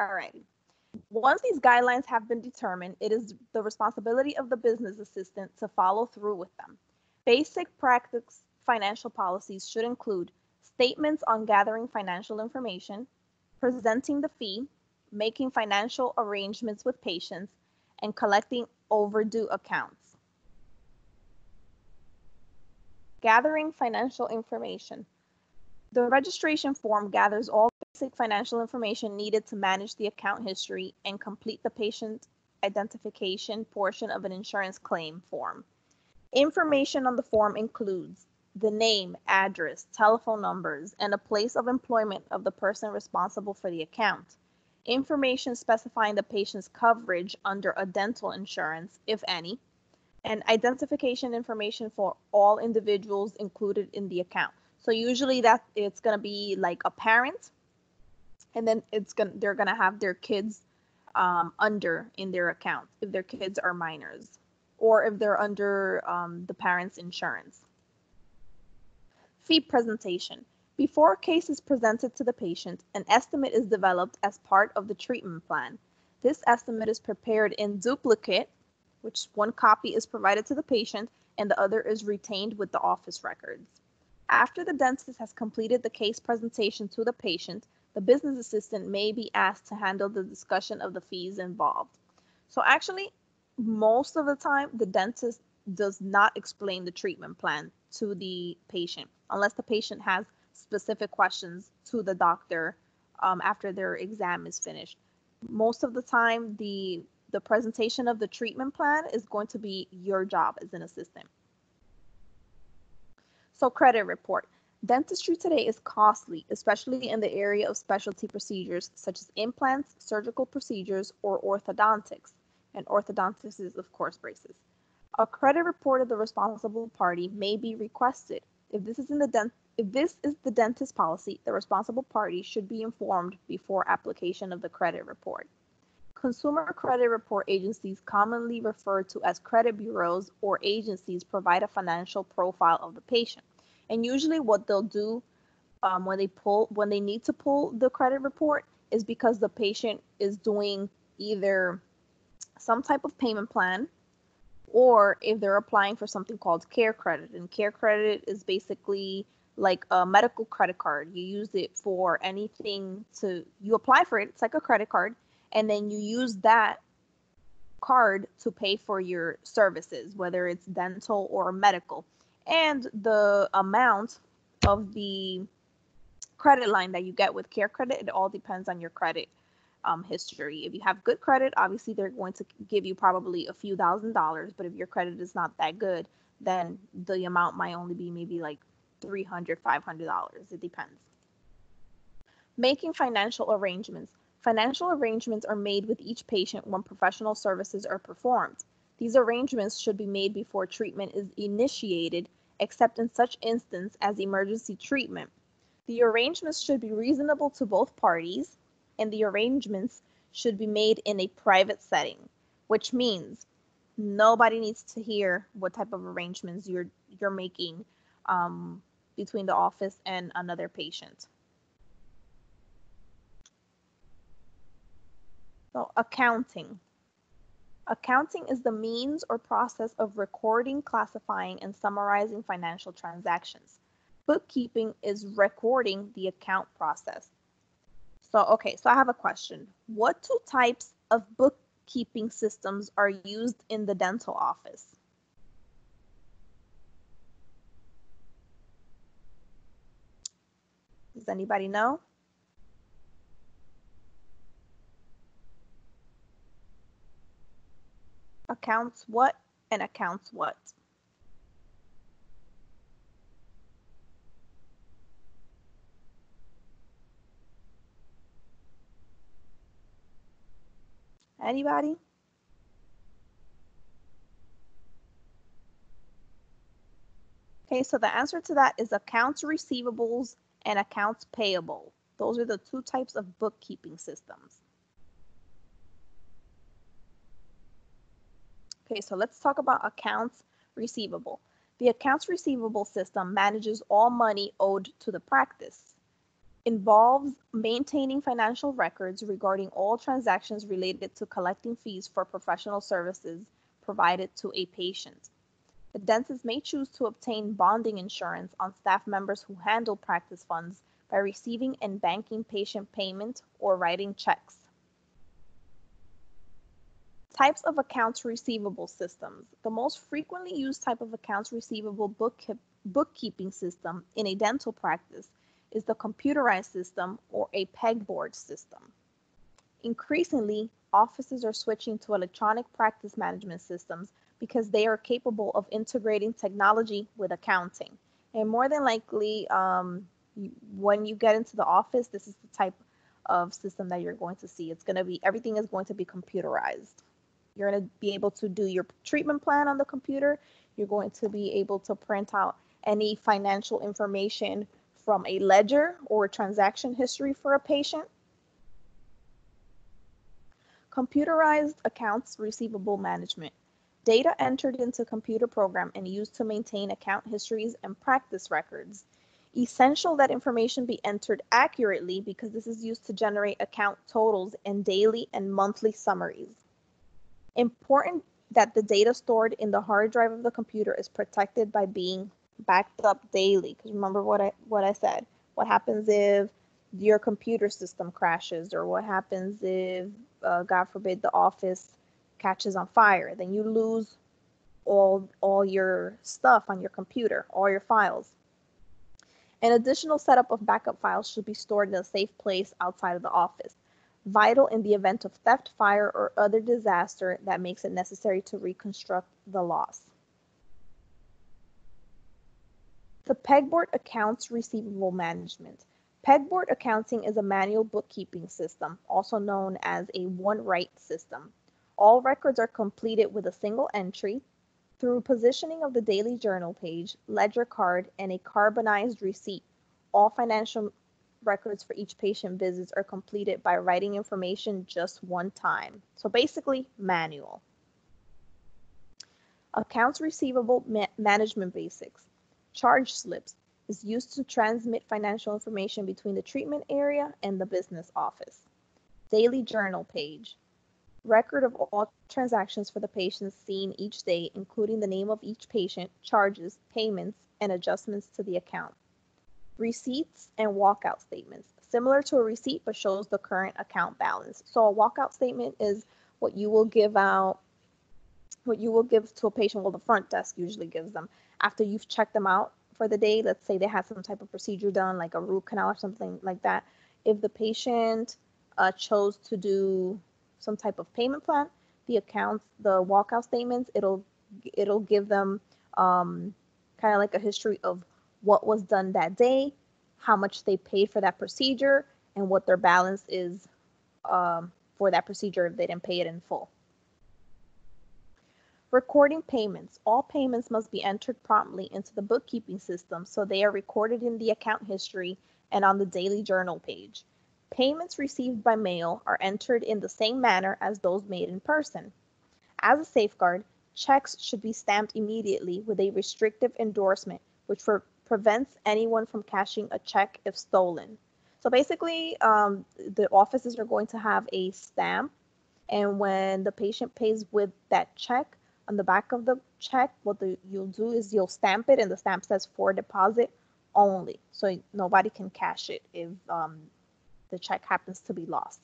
All right. Once these guidelines have been determined, it is the responsibility of the business assistant to follow through with them. Basic practice financial policies should include statements on gathering financial information, presenting the fee, making financial arrangements with patients, and collecting overdue accounts. Gathering financial information. The registration form gathers all basic financial information needed to manage the account history and complete the patient identification portion of an insurance claim form. Information on the form includes the name, address, telephone numbers, and a place of employment of the person responsible for the account. Information specifying the patient's coverage under a dental insurance, if any, and identification information for all individuals included in the account. So usually it's going to be like a parent, and then they're going to have their kids under in their account if their kids are minors, or if they're under the parent's insurance. Fee presentation. Before a case is presented to the patient, an estimate is developed as part of the treatment plan. This estimate is prepared in duplicate, which one copy is provided to the patient and the other is retained with the office records. After the dentist has completed the case presentation to the patient, the business assistant may be asked to handle the discussion of the fees involved. So actually, most of the time, the dentist does not explain the treatment plan to the patient unless the patient has specific questions to the doctor after their exam is finished. Most of the time, the presentation of the treatment plan is going to be your job as an assistant. So credit report. Dentistry today is costly, especially in the area of specialty procedures such as implants, surgical procedures, or orthodontics. And orthodontics is, of course, braces. A credit report of the responsible party may be requested. If this is the dentist policy, the responsible party should be informed before application of the credit report. Consumer credit report agencies, commonly referred to as credit bureaus or agencies, provide a financial profile of the patient. And usually what they'll do when they need to pull the credit report is because the patient is doing either some type of payment plan, or if they're applying for something called care credit. And care credit is basically like a medical credit card. You use it for anything you apply for it. It's like a credit card. And then you use that card to pay for your services, whether it's dental or medical. And the amount of the credit line that you get with care credit, it all depends on your credit history. If you have good credit, obviously they're going to give you probably a few $1,000s, but if your credit is not that good, then the amount might only be maybe like $300, $500. It depends. Making financial arrangements. Financial arrangements are made with each patient when professional services are performed. These arrangements should be made before treatment is initiated, except in such instance as emergency treatment. The arrangements should be reasonable to both parties, and the arrangements should be made in a private setting, which means nobody needs to hear what type of arrangements you're making between the office and another patient. So accounting. Accounting is the means or process of recording, classifying, and summarizing financial transactions. Bookkeeping is recording the account process. So I have a question. What two types of bookkeeping systems are used in the dental office? Does anybody know? Accounts what and accounts what? Anybody? Okay, so the answer to that is accounts receivables and accounts payable. Those are the two types of bookkeeping systems. Okay, so let's talk about accounts receivable. The accounts receivable system manages all money owed to the practice. Involves maintaining financial records regarding all transactions related to collecting fees for professional services provided to a patient. The dentist may choose to obtain bonding insurance on staff members who handle practice funds by receiving and banking patient payment or writing checks. Types of accounts receivable systems. The most frequently used type of accounts receivable bookkeeping system in a dental practice is the computerized system or a pegboard system. Increasingly, offices are switching to electronic practice management systems because they are capable of integrating technology with accounting. And more than likely, when you get into the office, this is the type of system that you're going to see. It's going to be, everything is going to be computerized. You're going to be able to do your treatment plan on the computer. You're going to be able to print out any financial information from a ledger or a transaction history for a patient. Computerized accounts receivable management. Data entered into a computer program and used to maintain account histories and practice records. Essential that information be entered accurately because this is used to generate account totals and daily and monthly summaries. Important that the data stored in the hard drive of the computer is protected by being backed up daily. Because remember what I said. What happens if your computer system crashes, or what happens if, God forbid, the office catches on fire? Then you lose all your stuff on your computer, all your files. An additional setup of backup files should be stored in a safe place outside of the office. Vital in the event of theft, fire, or other disaster that makes it necessary to reconstruct the loss. The Pegboard Accounts Receivable Management. Pegboard accounting is a manual bookkeeping system, also known as a one-write system. All records are completed with a single entry. Through positioning of the daily journal page, ledger card, and a carbonized receipt, all financial records for each patient visits are completed by writing information just one time. So basically, manual. Accounts Receivable Management Basics. Charge slips is used to transmit financial information between the treatment area and the business office. Daily journal page. Record of all transactions for the patients seen each day, including the name of each patient, charges, payments, and adjustments to the account. Receipts and walkout statements. Similar to a receipt, but shows the current account balance. So a walkout statement is what you will give out, what you will give to a patient, well, the front desk usually gives them after you've checked them out for the day. Let's say they had some type of procedure done, like a root canal or something like that. If the patient chose to do some type of payment plan, the walkout statements, it'll give them kind of like a history of what was done that day, how much they paid for that procedure, and what their balance is for that procedure if they didn't pay it in full. Recording payments. All payments must be entered promptly into the bookkeeping system so they are recorded in the account history and on the daily journal page. Payments received by mail are entered in the same manner as those made in person. As a safeguard, checks should be stamped immediately with a restrictive endorsement, which prevents anyone from cashing a check if stolen. So basically, the offices are going to have a stamp, and when the patient pays with that check, on the back of the check, what you'll do is you'll stamp it, and the stamp says for deposit only, so nobody can cash it if the check happens to be lost.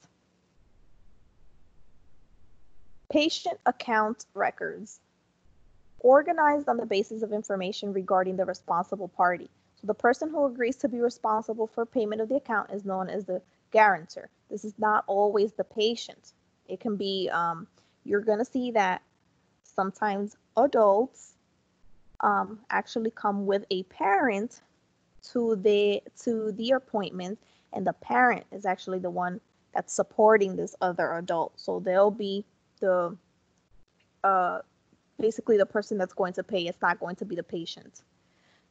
Patient account records. Organized on the basis of information regarding the responsible party. So the person who agrees to be responsible for payment of the account is known as the guarantor. This is not always the patient. It can be, you're going to see that sometimes adults actually come with a parent to the appointment, and the parent is actually the one that's supporting this other adult. So they'll be the basically the person that's going to pay. It's not going to be the patient.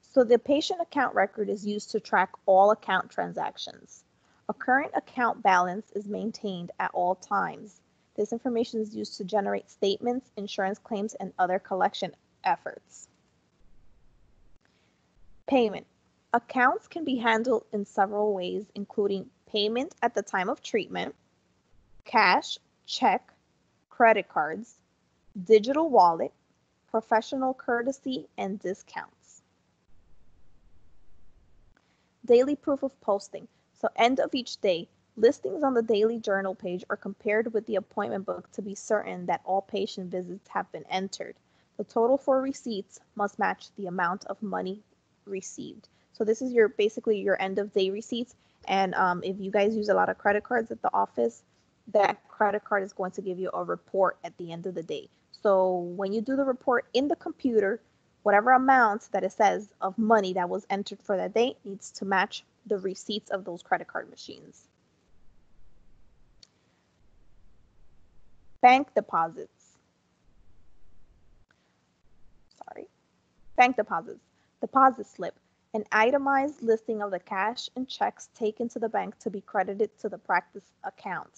So the patient account record is used to track all account transactions. A current account balance is maintained at all times. This information is used to generate statements, insurance claims, and other collection efforts. Payment. Accounts can be handled in several ways, including payment at the time of treatment, cash, check, credit cards, digital wallet, professional courtesy, and discounts. Daily proof of posting. So end of each day, listings on the daily journal page are compared with the appointment book to be certain that all patient visits have been entered. The total for receipts must match the amount of money received. So this is your basically your end of day receipts. And if you guys use a lot of credit cards at the office, that credit card is going to give you a report at the end of the day. So when you do the report in the computer, whatever amount that it says of money that was entered for that day needs to match the receipts of those credit card machines. Bank deposits. Bank deposits. Deposit slip. An itemized listing of the cash and checks taken to the bank to be credited to the practice account.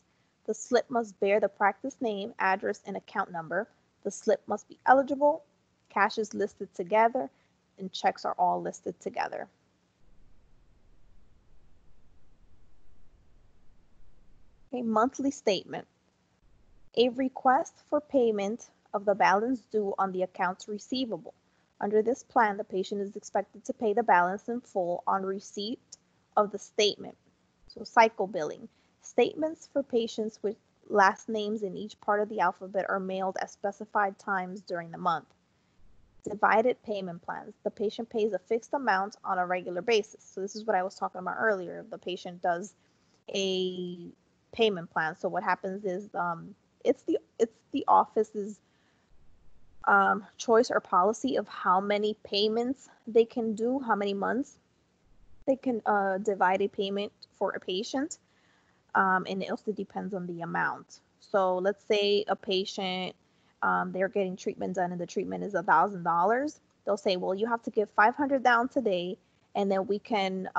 The slip must bear the practice name, address, and account number. The slip must be eligible. Cash is listed together, and checks are all listed together. A monthly statement. A request for payment of the balance due on the accounts receivable. Under this plan, the patient is expected to pay the balance in full on receipt of the statement. So cycle billing. Statements for patients with last names in each part of the alphabet are mailed at specified times during the month. Divided payment plans. The patient pays a fixed amount on a regular basis. So this is what I was talking about earlier. The patient does a payment plan. So what happens is it's the office's choice or policy of how many payments they can do, how many months they can divide a payment for a patient, and it also depends on the amount. So let's say a patient, they're getting treatment done and the treatment is $1,000. They'll say, well, you have to give $500 down today, and then we can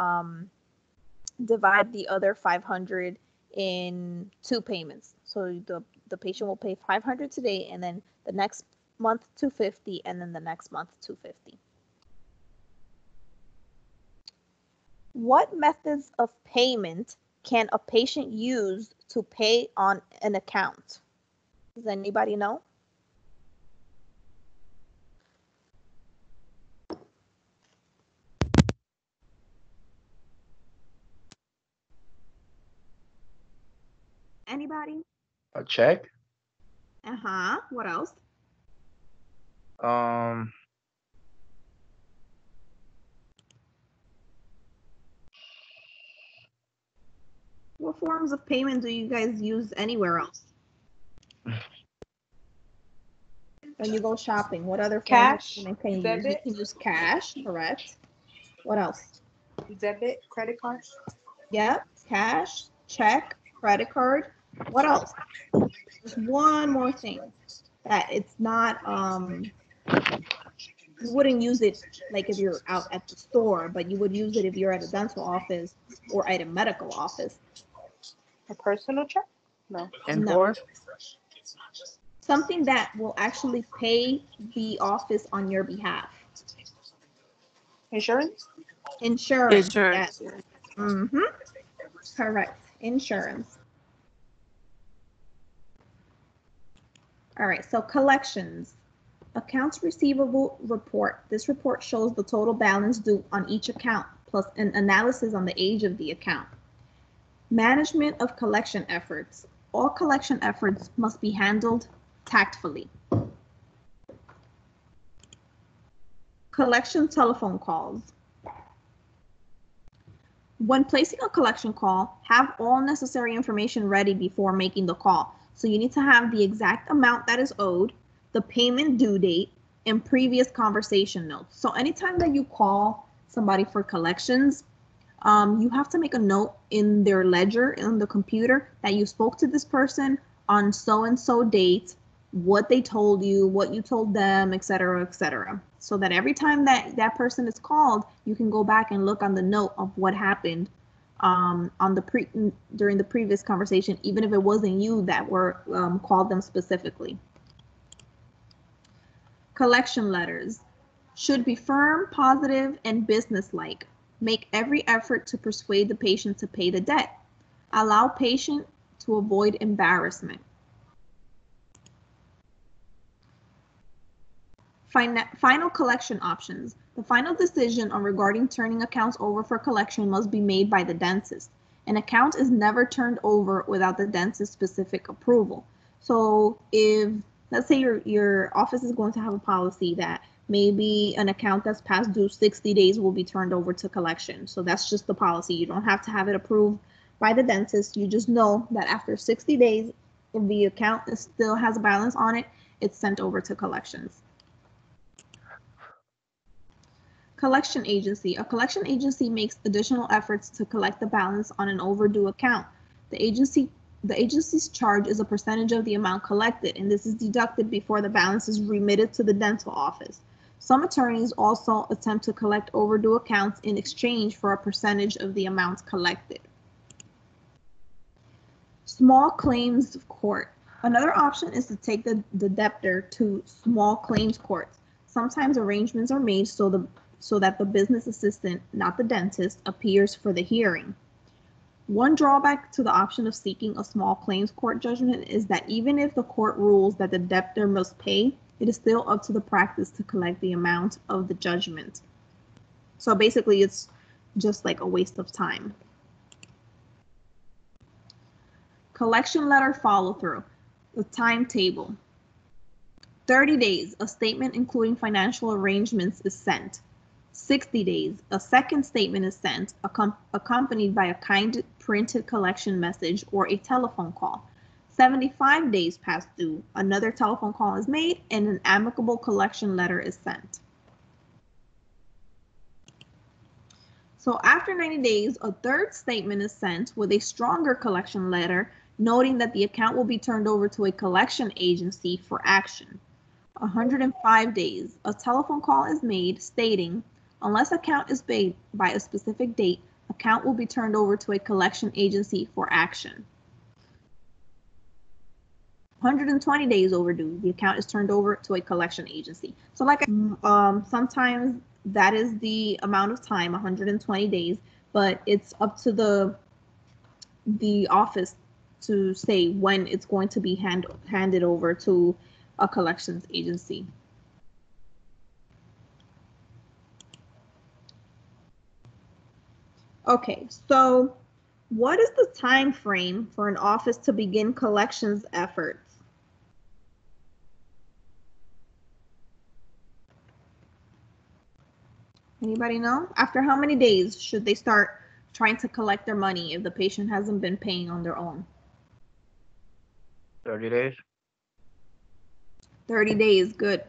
divide the other $500 in 2 payments. So the patient will pay $500 today, and then the next month $250, and then the next month $250. What methods of payment can a patient use to pay on an account? Does anybody know? Anybody? A check. What else? What forms of payment do you guys use anywhere else? When you go shopping, what other forms of payment can you use? You can use cash, correct. What else? Debit, credit card. Yep, cash, check, credit card. What else? There's one more thing that it's not, you wouldn't use it like if you're out at the store, but you would use it if you're at a dental office or at a medical office. A personal check? No. Invoice? Something that will actually pay the office on your behalf. Insurance? Insurance. Yes. Correct. Insurance. All right, so collections. Accounts receivable report. This report shows the total balance due on each account, plus an analysis on the age of the account. Management of collection efforts. All collection efforts must be handled tactfully. Collection telephone calls. When placing a collection call, have all necessary information ready before making the call. So you need to have the exact amount that is owed, the payment due date, and previous conversation notes. So anytime that you call somebody for collections, you have to make a note in their ledger in the computer that you spoke to this person on so-and-so date, what they told you, what you told them, etc., etc. So that every time that that person is called, you can go back and look on the note of what happened during the previous conversation, even if it wasn't you that were called them specifically. Collection letters should be firm, positive, and businesslike. Make every effort to persuade the patient to pay the debt. Allow patient to avoid embarrassment. Final collection options. The final decision on regarding turning accounts over for collection must be made by the dentist. An account is never turned over without the dentist's specific approval. So if, let's say your office is going to have a policy that maybe an account that's past due 60 days will be turned over to collection. So that's just the policy. You don't have to have it approved by the dentist. You just know that after 60 days, if the account still has a balance on it, it's sent over to collections. Collection agency. A collection agency makes additional efforts to collect the balance on an overdue account. The agency's charge is a percentage of the amount collected, and this is deducted before the balance is remitted to the dental office. Some attorneys also attempt to collect overdue accounts in exchange for a percentage of the amounts collected. Small claims court. Another option is to take the debtor to small claims courts. Sometimes arrangements are made so that the business assistant, not the dentist, appears for the hearing. One drawback to the option of seeking a small claims court judgment is that even if the court rules that the debtor must pay, it is still up to the practice to collect the amount of the judgment. So basically, it's just like a waste of time. Collection letter follow-through. The timetable. 30 days, a statement including financial arrangements is sent. 60 days, a second statement is sent, accompanied by a kind printed collection message or a telephone call. 75 days past due, another telephone call is made and an amicable collection letter is sent. So after 90 days, a third statement is sent with a stronger collection letter, noting that the account will be turned over to a collection agency for action. 105 days, a telephone call is made stating, unless account is paid by a specific date, account will be turned over to a collection agency for action. 120 days overdue, the account is turned over to a collection agency. So like sometimes that is the amount of time, 120 days, but it's up to the office to say when it's going to be handed over to a collections agency. Okay, so what is the time frame for an office to begin collections efforts? Anybody know? After how many days should they start trying to collect their money if the patient hasn't been paying on their own? 30 days. 30 days, good.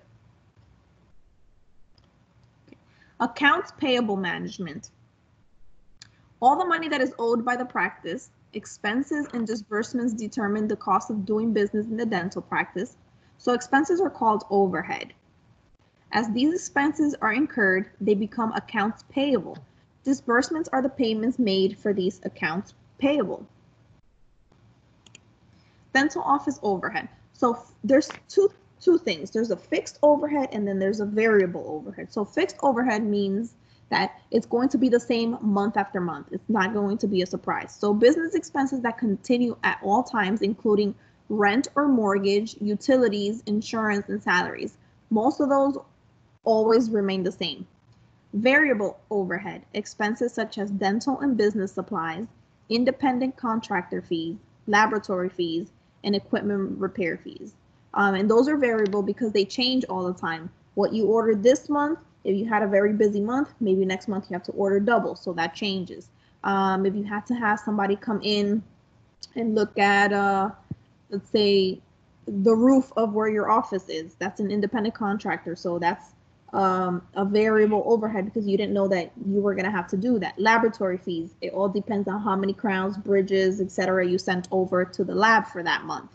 Okay. Accounts payable management. All the money that is owed by the practice, expenses and disbursements determine the cost of doing business in the dental practice. So expenses are called overhead. As these expenses are incurred, they become accounts payable. Disbursements are the payments made for these accounts payable. Dental office overhead. So there's two things. There's a fixed overhead and then there's a variable overhead. So fixed overhead means that it's going to be the same month after month. It's not going to be a surprise. So business expenses that continue at all times, including rent or mortgage, utilities, insurance, and salaries. Most of those always remain the same. Variable overhead, expenses such as dental and business supplies, independent contractor fees, laboratory fees, and equipment repair fees. And those are variable because they change all the time. What you ordered this month, if you had a very busy month, maybe next month you have to order double, so that changes. If you had to have somebody come in and look at, let's say, the roof of where your office is, that's an independent contractor, so that's a variable overhead because you didn't know that you were going to have to do that. Laboratory fees, it all depends on how many crowns, bridges, etc. you sent over to the lab for that month.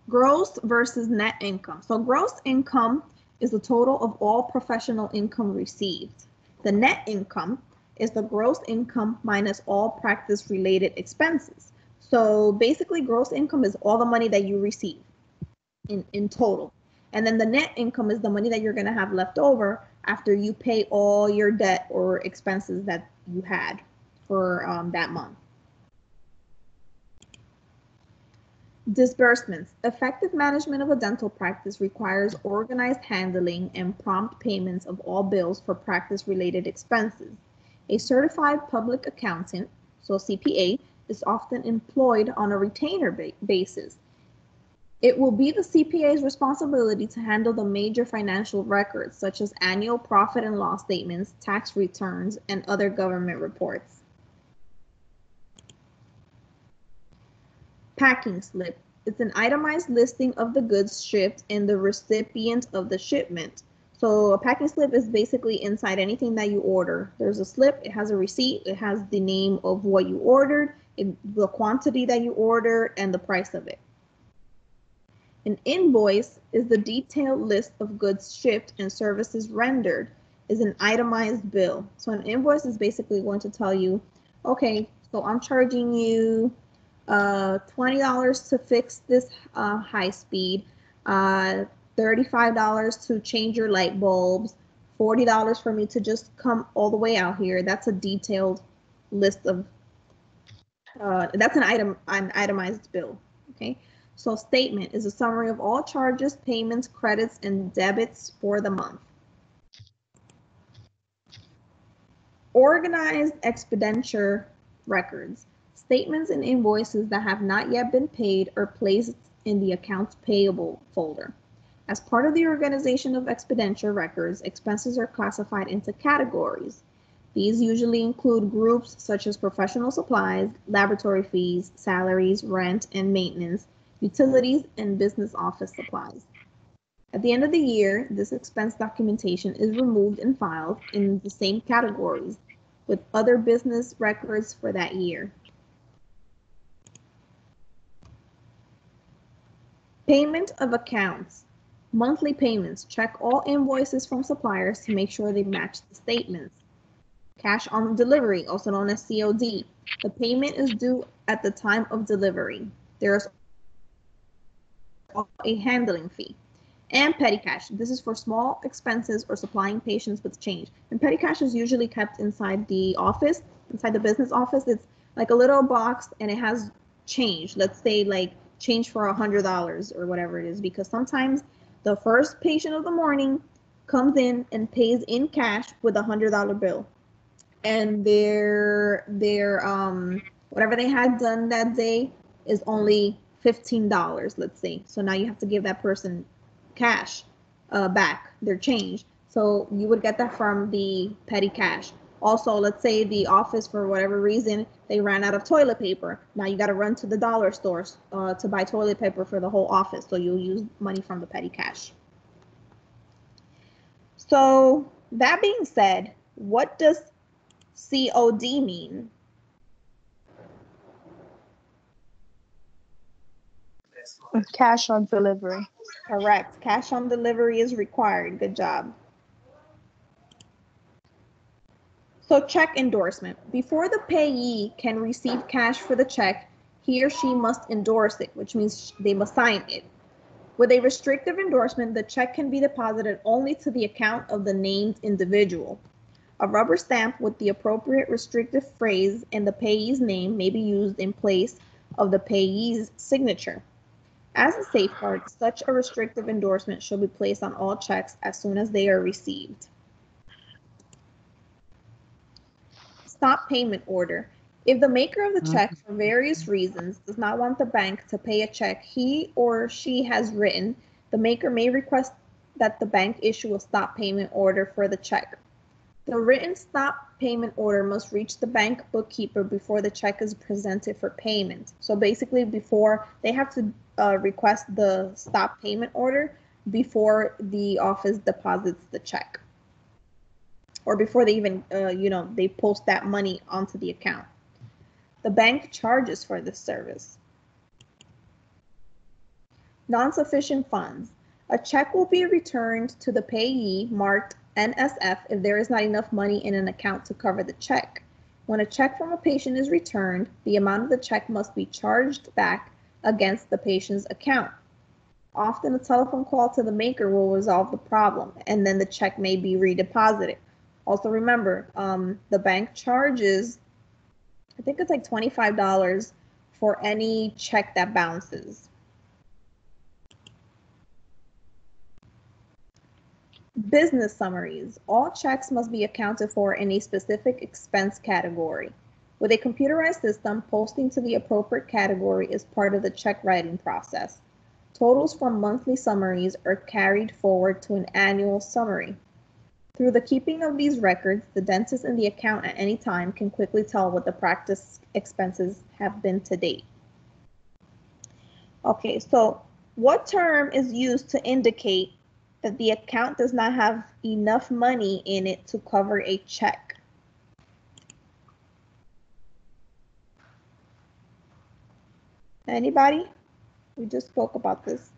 Gross versus net income. So gross income is the total of all professional income received. The net income is the gross income minus all practice related expenses. So basically gross income is all the money that you receive in total. And then the net income is the money that you're going to have left over after you pay all your debt or expenses that you had for that month. Disbursements. Effective management of a dental practice requires organized handling and prompt payments of all bills for practice-related expenses. A certified public accountant, so CPA, is often employed on a retainer basis. It will be the CPA's responsibility to handle the major financial records, such as annual profit and loss statements, tax returns, and other government reports. Packing slip. It's an itemized listing of the goods shipped and the recipient of the shipment. So a packing slip is basically inside anything that you order. There's a slip, it has a receipt, it has the name of what you ordered, the quantity that you ordered, and the price of it. An invoice is the detailed list of goods shipped and services rendered, is an itemized bill. So an invoice is basically going to tell you, okay, so I'm charging you $20 to fix this high speed, $35 to change your light bulbs, $40 for me to just come all the way out here. That's a detailed list of, that's an itemized bill, okay? So statement is a summary of all charges, payments, credits, and debits for the month. Organized expenditure records. Statements and invoices that have not yet been paid are placed in the accounts payable folder. As part of the organization of expenditure records, expenses are classified into categories. These usually include groups such as professional supplies, laboratory fees, salaries, rent and maintenance, utilities, and business office supplies. At the end of the year, this expense documentation is removed and filed in the same categories with other business records for that year. Payment of accounts. Monthly payments. Check all invoices from suppliers to make sure they match the statements. Cash on delivery, also known as COD. The payment is due at the time of delivery. There's a handling fee. And petty cash. This is for small expenses or supplying patients with change. And petty cash is usually kept inside the office, inside the business office. It's like a little box and it has change. Let's say like change for $100 or whatever it is, because sometimes the first patient of the morning comes in and pays in cash with $100 bill, and their whatever they had done that day is only $15, let's say. So now you have to give that person cash back, their change. So you would get that from the petty cash. Also, let's say the office, for whatever reason, they ran out of toilet paper. Now you got to run to the dollar stores to buy toilet paper for the whole office. So you'll use money from the petty cash. So that being said, what does COD mean? Cash on delivery. Correct. Cash on delivery is required. Good job. So check endorsement. Before the payee can receive cash for the check, he or she must endorse it, which means they must sign it. With a restrictive endorsement, the check can be deposited only to the account of the named individual. A rubber stamp with the appropriate restrictive phrase and the payee's name may be used in place of the payee's signature. As a safeguard, such a restrictive endorsement should be placed on all checks as soon as they are received. Stop payment order. If the maker of the check, for various reasons, does not want the bank to pay a check he or she has written, the maker may request that the bank issue a stop payment order for the check. The written stop payment order must reach the bank bookkeeper before the check is presented for payment. So basically, before they have to request the stop payment order before the office deposits the check, or before they even, they post that money onto the account. The bank charges for this service. Nonsufficient funds. A check will be returned to the payee marked NSF if there is not enough money in an account to cover the check. When a check from a patient is returned, the amount of the check must be charged back against the patient's account. Often a telephone call to the maker will resolve the problem, and then the check may be redeposited. Also remember, the bank charges, I think it's like $25 for any check that bounces. Business summaries. All checks must be accounted for in a specific expense category. With a computerized system, posting to the appropriate category is part of the check writing process. Totals from monthly summaries are carried forward to an annual summary. Through the keeping of these records, the dentist in the account at any time can quickly tell what the practice expenses have been to date. Okay, so what term is used to indicate that the account does not have enough money in it to cover a check? Anybody? We just spoke about this.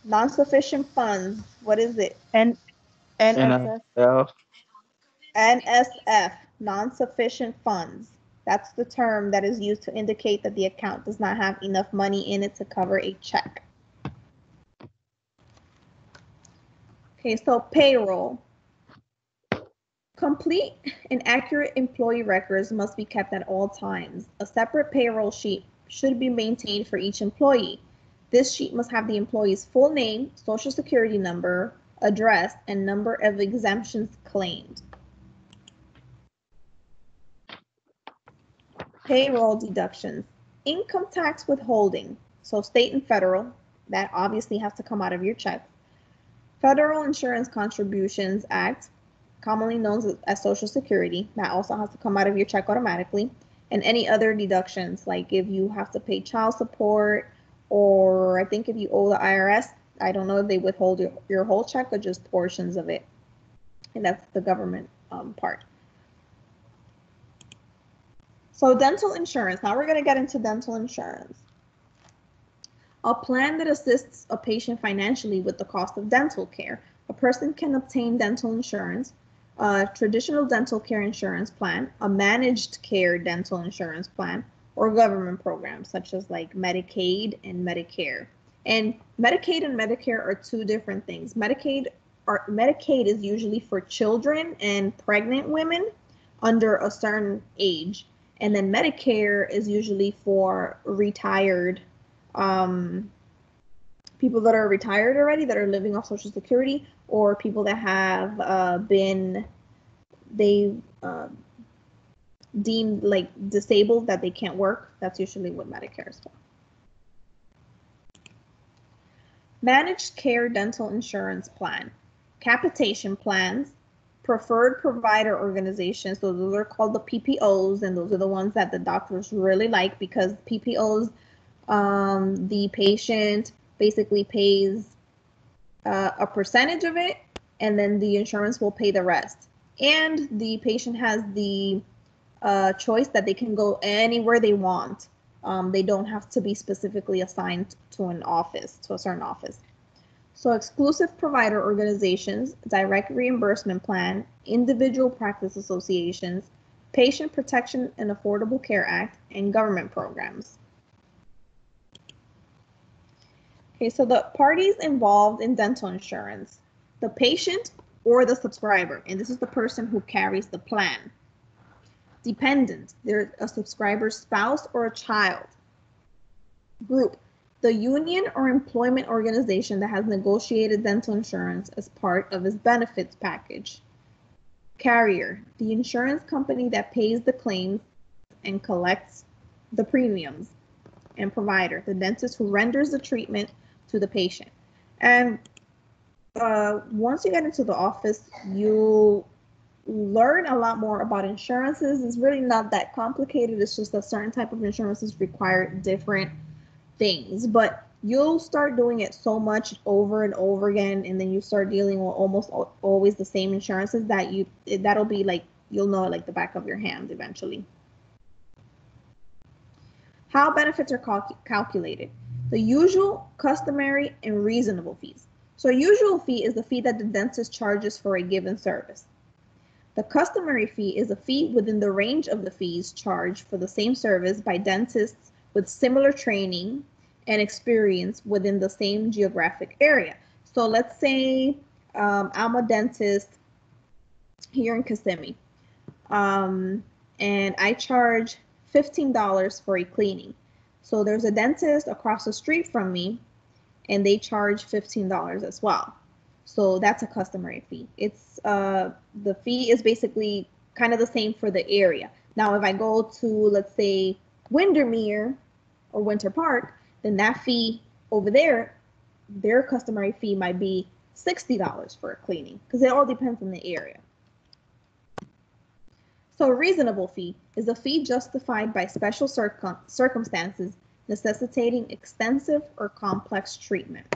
Non-sufficient funds. What is it? NSF. NSF. Non-sufficient funds. That's the term that is used to indicate that the account does not have enough money in it to cover a check. Okay, so payroll. Complete and accurate employee records must be kept at all times. A separate payroll sheet should be maintained for each employee. This sheet must have the employee's full name, social security number, address, and number of exemptions claimed. Payroll deductions. Income tax withholding. So state and federal, that obviously has to come out of your check. Federal Insurance Contributions Act, commonly known as Social Security, that also has to come out of your check automatically. And any other deductions, like if you have to pay child support, or I think if you owe the IRS, I don't know if they withhold your whole check or just portions of it. And that's the government part. So dental insurance. Now we're going to get into dental insurance. A plan that assists a patient financially with the cost of dental care. A person can obtain dental insurance, a traditional dental care insurance plan, a managed care dental insurance plan, or government programs such as like Medicaid and Medicare. And Medicaid and Medicare are two different things. Medicaid is usually for children and pregnant women under a certain age. And then Medicare is usually for retired people that are retired already, that are living off Social Security, or people that have been deemed like disabled, that they can't work. That's usually what Medicare is for. Managed care dental insurance plan, capitation plans, preferred provider organizations. So those are called the PPOs, and those are the ones that the doctors really like, because PPOs, the patient basically pays a percentage of it, and then the insurance will pay the rest. And the patient has the choice that they can go anywhere they want. They don't have to be specifically assigned to an office, to a certain office. So exclusive provider organizations, direct reimbursement plan, individual practice associations, Patient Protection and Affordable Care Act, and government programs. Okay, so the parties involved in dental insurance, the patient or the subscriber, and this is the person who carries the plan. Dependent, there's a subscriber's spouse or a child. Group, the union or employment organization that has negotiated dental insurance as part of its benefits package. Carrier, the insurance company that pays the claims and collects the premiums. And provider, the dentist who renders the treatment to the patient. And once you get into the office, you'll learn a lot more about insurances. It's really not that complicated. It's just that certain type of insurances require different things, but you'll start doing it so much over and over again, and then you start dealing with almost always the same insurances that that'll be like, you'll know it like the back of your hand eventually. How benefits are calculated. The usual, customary, and reasonable fees. So a usual fee is the fee that the dentist charges for a given service. The customary fee is a fee within the range of the fees charged for the same service by dentists with similar training and experience within the same geographic area. So let's say I'm a dentist here in Kissimmee, and I charge $15 for a cleaning. So there's a dentist across the street from me, and they charge $15 as well. So that's a customary fee. It's the fee is basically kind of the same for the area. Now, if I go to, let's say, Windermere or Winter Park, then that fee over there, their customary fee might be $60 for a cleaning, because it all depends on the area. So a reasonable fee is a fee justified by special circumstances necessitating extensive or complex treatment.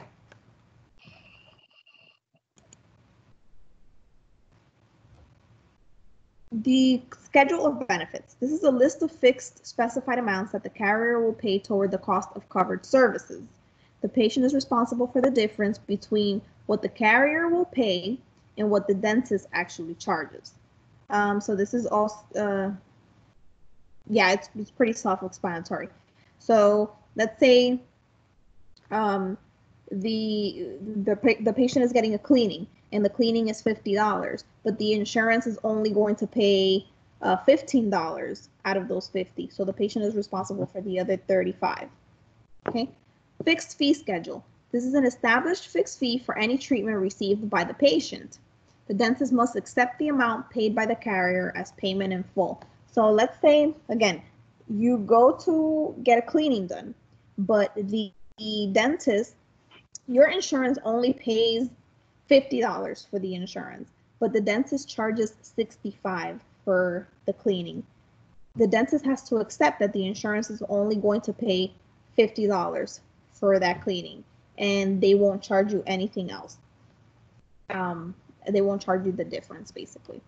The schedule of benefits. This is a list of fixed specified amounts that the carrier will pay toward the cost of covered services. The patient is responsible for the difference between what the carrier will pay and what the dentist actually charges. So this is also, yeah, it's pretty self-explanatory. So let's say the patient is getting a cleaning, and the cleaning is $50, but the insurance is only going to pay $15 out of those 50. So the patient is responsible for the other 35. Okay. Fixed fee schedule. This is an established fixed fee for any treatment received by the patient. The dentist must accept the amount paid by the carrier as payment in full. So let's say, again, you go to get a cleaning done, but the dentist, your insurance only pays $50 for the insurance, but the dentist charges $65 for the cleaning. The dentist has to accept that the insurance is only going to pay $50 for that cleaning, and they won't charge you anything else. They won't charge you the difference, basically.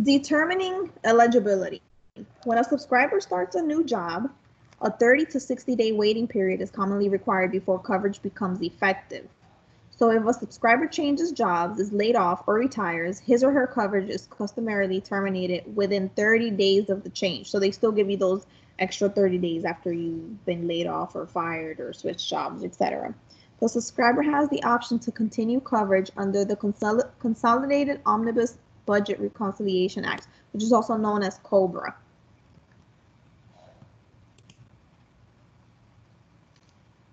Determining eligibility. When a subscriber starts a new job, a 30 to 60-day waiting period is commonly required before coverage becomes effective. So if a subscriber changes jobs, is laid off, or retires, his or her coverage is customarily terminated within 30 days of the change. So they still give you those extra 30 days after you've been laid off or fired or switched jobs, etc. The subscriber has the option to continue coverage under the Consolidated Omnibus Budget Reconciliation Act, which is also known as COBRA.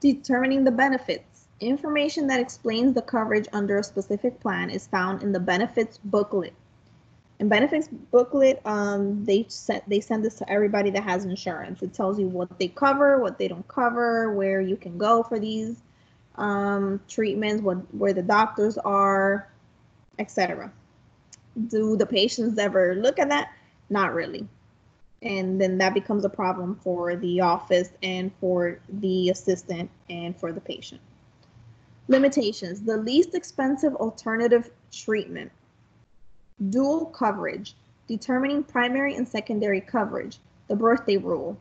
Determining the benefits. Information that explains the coverage under a specific plan is found in the benefits booklet. In benefits booklet, they send this to everybody that has insurance. It tells you what they cover, what they don't cover, where you can go for these treatments, where the doctors are, etc. Do the patients ever look at that? Not really. And then that becomes a problem for the office and for the assistant and for the patient. Limitations. The least expensive alternative treatment. Dual coverage. Determining primary and secondary coverage. The birthday rule.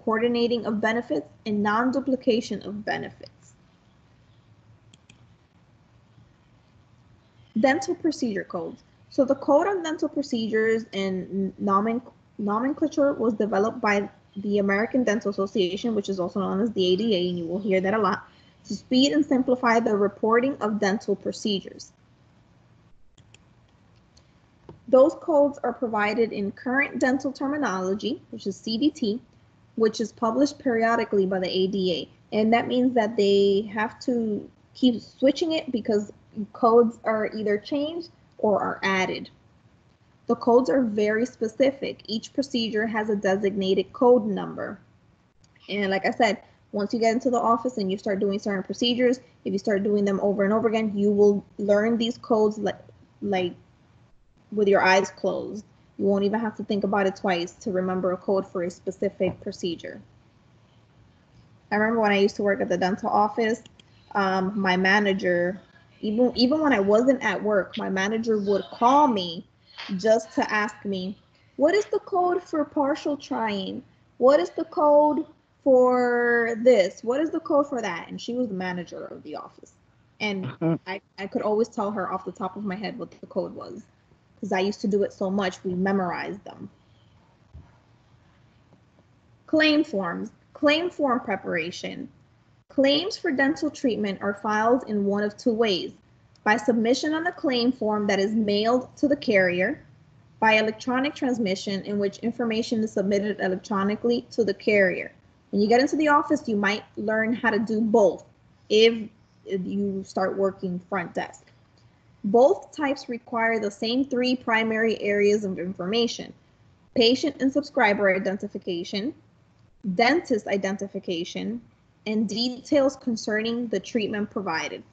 Coordinating of benefits and non-duplication of benefits. Dental procedure codes. So the Code on Dental Procedures and Nomenclature was developed by the American Dental Association, which is also known as the ADA, and you will hear that a lot, to speed and simplify the reporting of dental procedures. Those codes are provided in Current Dental Terminology, which is CDT, which is published periodically by the ADA. And that means that they have to keep switching it because codes are either changed or are added. The codes are very specific. Each procedure has a designated code number. And like I said, once you get into the office and you start doing certain procedures, if you start doing them over and over again, you will learn these codes like with your eyes closed. You won't even have to think about it twice to remember a code for a specific procedure. I remember when I used to work at the dental office, my manager, even when I wasn't at work, my manager would call me just to ask me, what is the code for partial trying? What is the code for this? What is the code for that? And she was the manager of the office. And I could always tell her off the top of my head what the code was. because I used to do it so much, we memorized them. Claim forms. Claim form preparation. Claims for dental treatment are filed in one of two ways: by submission on a claim form that is mailed to the carrier, by electronic transmission, in which information is submitted electronically to the carrier. When you get into the office, you might learn how to do both if you start working front desk. Both types require the same three primary areas of information: patient and subscriber identification, dentist identification, and details concerning the treatment provided.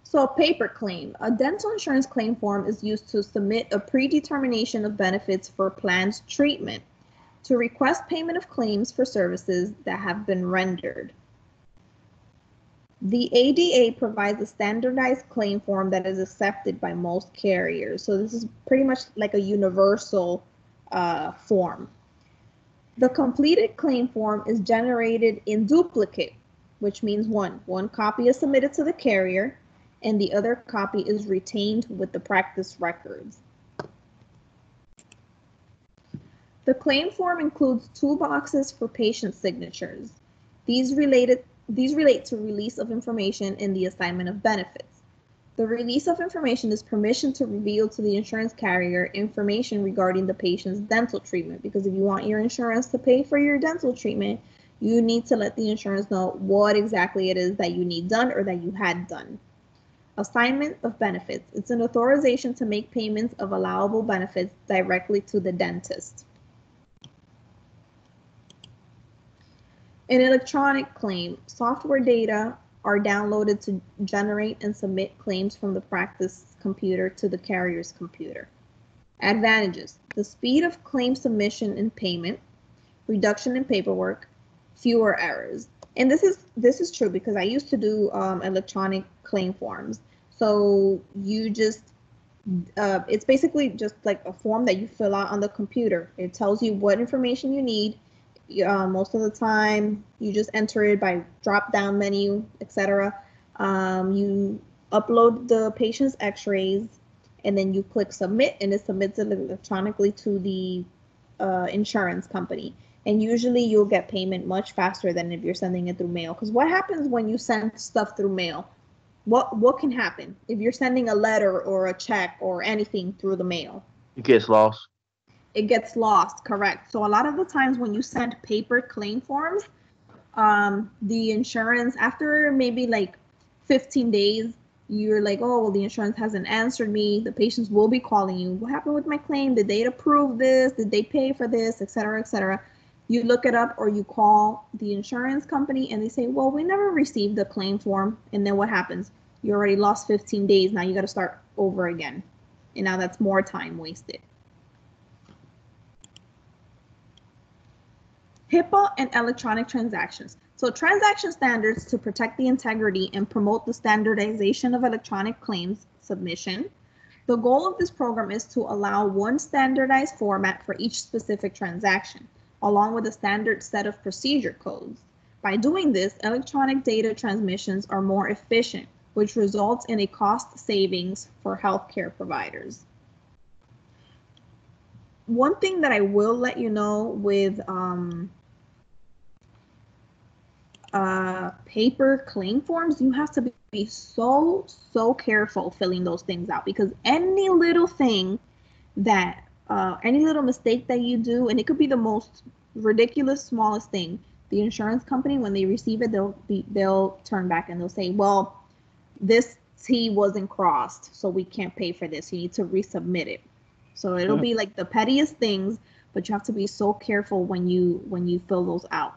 So a paper claim. A dental insurance claim form is used to submit a predetermination of benefits for planned treatment, to request payment of claims for services that have been rendered. The ADA provides a standardized claim form that is accepted by most carriers. So this is pretty much like a universal form. The completed claim form is generated in duplicate, which means one copy is submitted to the carrier and the other copy is retained with the practice records. The claim form includes two boxes for patient signatures. These relate to release of information and the assignment of benefits. The release of information is permission to reveal to the insurance carrier information regarding the patient's dental treatment, because if you want your insurance to pay for your dental treatment, you need to let the insurance know what exactly it is that you need done or that you had done. Assignment of benefits. It's an authorization to make payments of allowable benefits directly to the dentist. An electronic claim. Software data are downloaded to generate and submit claims from the practice computer to the carrier's computer. Advantages: the speed of claim submission and payment, reduction in paperwork, fewer errors. And this is true because I used to do electronic claim forms. So you just, it's basically just like a form that you fill out on the computer. It tells you what information you need. Most of the time, you just enter it by drop-down menu, etc. You upload the patient's x-rays, and then you click submit, and it submits it electronically to the insurance company. And usually you'll get payment much faster than if you're sending it through mail. Because what happens when you send stuff through mail? What can happen if you're sending a letter or a check or anything through the mail? It gets lost. It gets lost, correct. So a lot of the times when you send paper claim forms, the insurance, after maybe like 15 days, you're like, oh, well, the insurance hasn't answered me. The patients will be calling you. What happened with my claim? Did they approve this? Did they pay for this? Et cetera, et cetera. You look it up or you call the insurance company and they say, well, we never received the claim form. And then what happens? You already lost 15 days. Now you got to start over again. And now that's more time wasted. HIPAA and electronic transactions. So transaction standards to protect the integrity and promote the standardization of electronic claims submission. The goal of this program is to allow one standardized format for each specific transaction, along with a standard set of procedure codes. By doing this, electronic data transmissions are more efficient, which results in a cost savings for healthcare providers. One thing that I will let you know with paper claim forms, you have to be so careful filling those things out, because any little thing that any little mistake that you do, and it could be the most ridiculous smallest thing, the insurance company, when they receive it, they'll turn back and they'll say, well, this T wasn't crossed, so we can't pay for this. You need to resubmit it. So it'll be like the pettiest things, but you have to be so careful when you fill those out.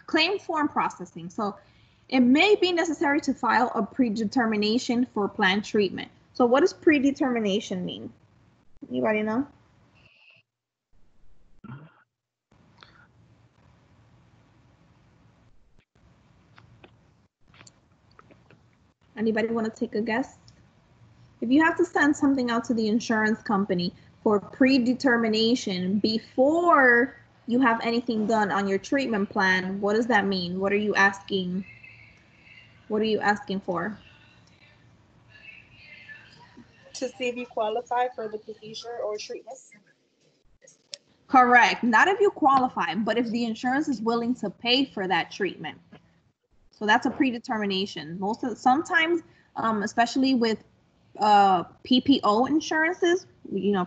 Claim form processing. So it may be necessary to file a predetermination for planned treatment. So what does predetermination mean? Anybody know? Anybody want to take a guess? If you have to send something out to the insurance company for predetermination before you have anything done on your treatment plan, what does that mean? What are you asking? What are you asking for? To see if you qualify for the procedure or treatment. Correct. Not if you qualify, but if the insurance is willing to pay for that treatment. So that's a predetermination. Sometimes, especially with PPO insurances,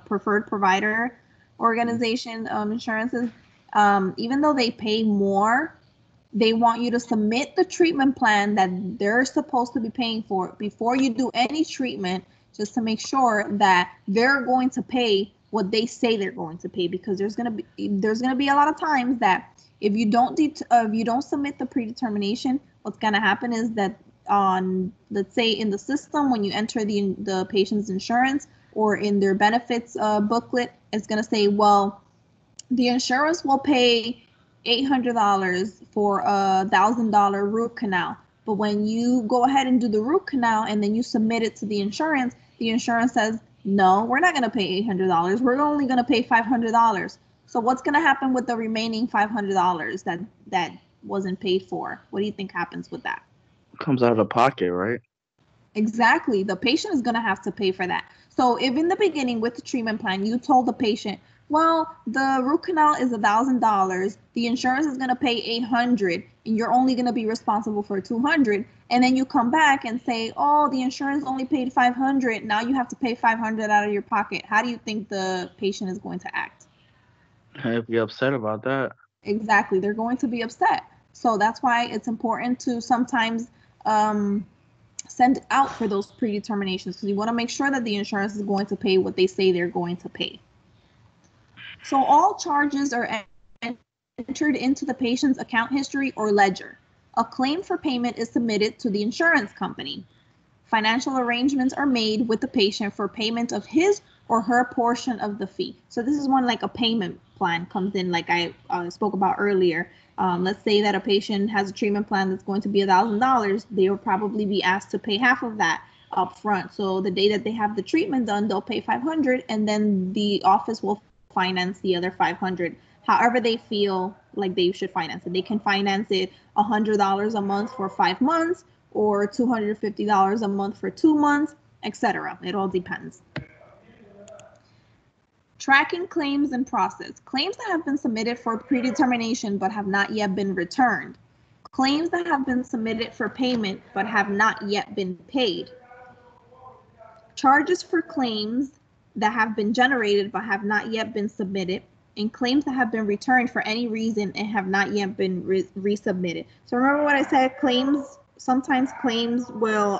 preferred provider organization insurances, even though they pay more, they want you to submit the treatment plan that they're supposed to be paying for before you do any treatment, just to make sure that they're going to pay what they say they're going to pay, because there's gonna be a lot of times that if you don't submit the predetermination, what's gonna happen is that let's say in the system, when you enter the patient's insurance or in their benefits booklet, it's gonna say, well, the insurance will pay $800 for a $1,000 root canal. But when you go ahead and do the root canal and then you submit it to the insurance says, no, we're not going to pay $800. We're only going to pay $500. So what's going to happen with the remaining $500 that wasn't paid for? What do you think happens with that? Comes out of the pocket, right? Exactly. The patient is going to have to pay for that. So if in the beginning with the treatment plan, you told the patient, well, the root canal is $1,000, the insurance is going to pay $800, and you're only going to be responsible for $200, and then you come back and say, oh, the insurance only paid $500, now you have to pay $500 out of your pocket. How do you think the patient is going to act? I'd be upset about that. Exactly. They're going to be upset. So that's why it's important to sometimes send out for those predeterminations, because you want to make sure that the insurance is going to pay what they say they're going to pay. So all charges are entered into the patient's account history or ledger. A claim for payment is submitted to the insurance company. Financial arrangements are made with the patient for payment of his or her portion of the fee. So this is when like a payment plan comes in, like I spoke about earlier. Let's say that a patient has a treatment plan that's going to be $1,000. They will probably be asked to pay half of that up front. So the day that they have the treatment done, they'll pay $500, and then the office will finance the other $500. However they feel like they should finance it. They can finance it $100 a month for 5 months, or $250 a month for 2 months, etc. It all depends. Tracking claims and process. Claims that have been submitted for predetermination but have not yet been returned. Claims that have been submitted for payment but have not yet been paid. Charges for claims that have been generated but have not yet been submitted, and claims that have been returned for any reason and have not yet been resubmitted. So remember what I said, sometimes claims will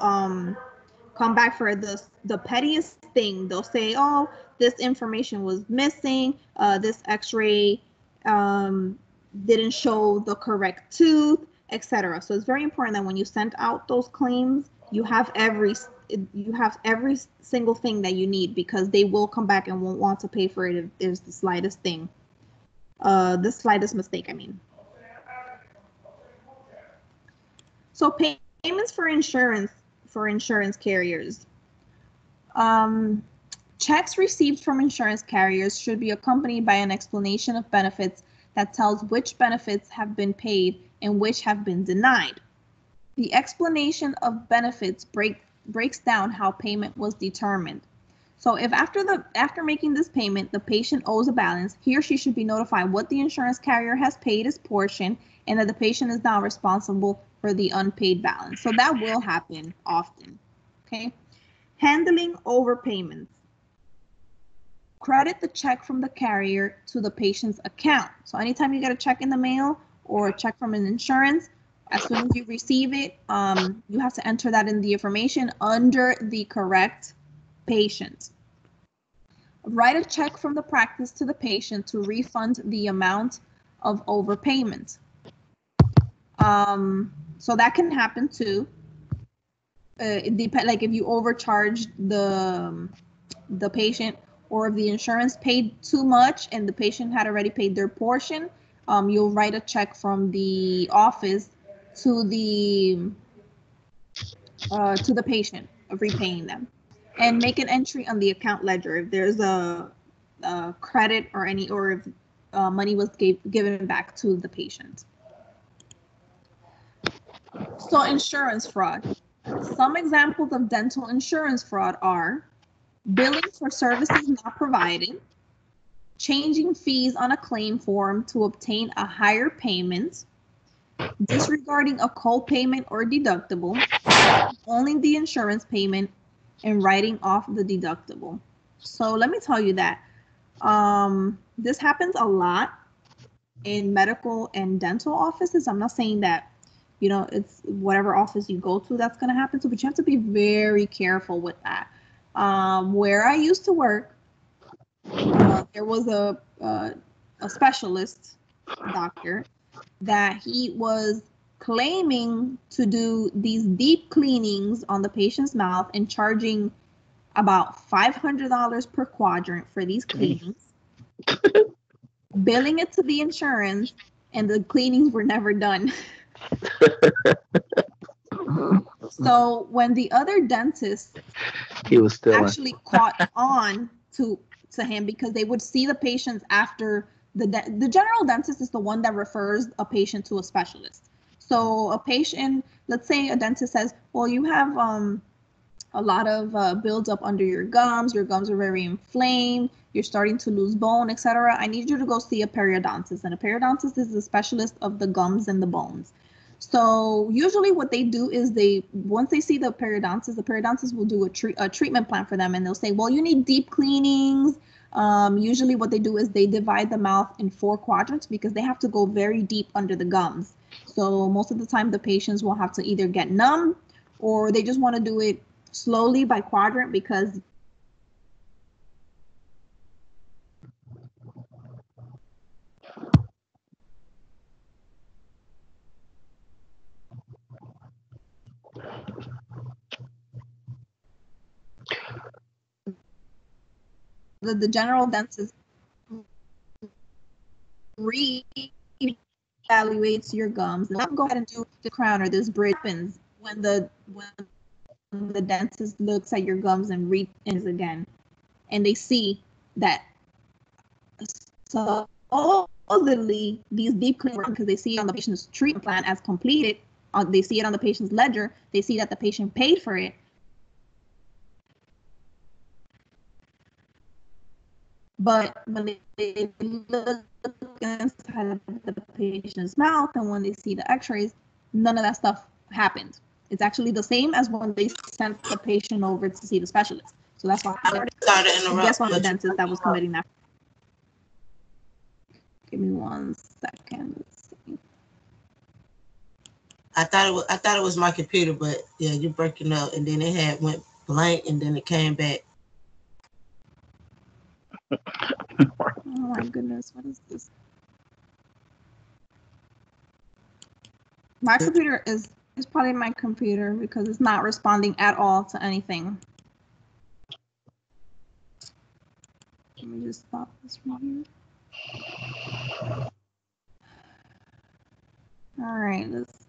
come back for the pettiest thing. They'll say, oh, this information was missing, this x-ray didn't show the correct tooth, etc. So it's very important that when you send out those claims, you have every single thing that you need, because they will come back and won't want to pay for it if there's the slightest thing, the slightest mistake, I mean. So payments for insurance carriers. Checks received from insurance carriers should be accompanied by an explanation of benefits that tells which benefits have been paid and which have been denied. The explanation of benefits breaks down how payment was determined. So if after making this payment, the patient owes a balance, he or she should be notified what the insurance carrier has paid his portion, and that the patient is now responsible for the unpaid balance. So that will happen often. Okay. Handling overpayments. Credit the check from the carrier to the patient's account. So anytime you get a check in the mail or a check from an insurance, as soon as you receive it, you have to enter that in the information under the correct patient. Write a check from the practice to the patient to refund the amount of overpayment. So that can happen too. It depends, like if you overcharged the patient, or if the insurance paid too much and the patient had already paid their portion, you'll write a check from the office to the patient of repaying them, and make an entry on the account ledger if there's a credit or if money was given back to the patient. So insurance fraud. Some examples of dental insurance fraud are billing for services not provided, changing fees on a claim form to obtain a higher payment, disregarding a co-payment or deductible, only the insurance payment, and writing off the deductible. So let me tell you that this happens a lot in medical and dental offices. I'm not saying that, you know, it's whatever office you go to that's going to happen to, but you have to be very careful with that. Where I used to work, there was a specialist doctor that he was claiming to do these deep cleanings on the patient's mouth and charging about $500 per quadrant for these cleanings, billing it to the insurance, and the cleanings were never done. So when the other dentist He was still actually caught on to him, because they would see the patients after the general dentist is the one that refers a patient to a specialist. So a patient, let's say a dentist says, well, you have a lot of buildup under your gums are very inflamed, you're starting to lose bone, etc. I need you to go see a periodontist. And a periodontist is the specialist of the gums and the bones. So usually what they do is once they see the periodontist will do a treatment plan for them, and they'll say, well, you need deep cleanings. Usually what they do is they divide the mouth in 4 quadrants because they have to go very deep under the gums. So most of the time the patients will have to either get numb, or they just want to do it slowly by quadrant, because the general dentist re-evaluates your gums, and they'll go ahead and do the crown or this bridge when the dentist looks at your gums and re-ins again, and they see that supposedly these deep cleanings, because they see it on the patient's treatment plan as completed, they see it on the patient's ledger, they see that the patient paid for it. But when they look inside of the patient's mouth and when they see the x-rays, none of that stuff happened. It's actually the same as when they sent the patient over to see the specialist. So that's why I guess one of the dentists that was committing that. Give me 1 second. Let's see. I thought it was my computer, but yeah, you're breaking up, and then it went blank, and then it came back. Oh my goodness, what is this? My computer is probably my computer because it's not responding at all to anything. Let me just stop this right here. All right, let's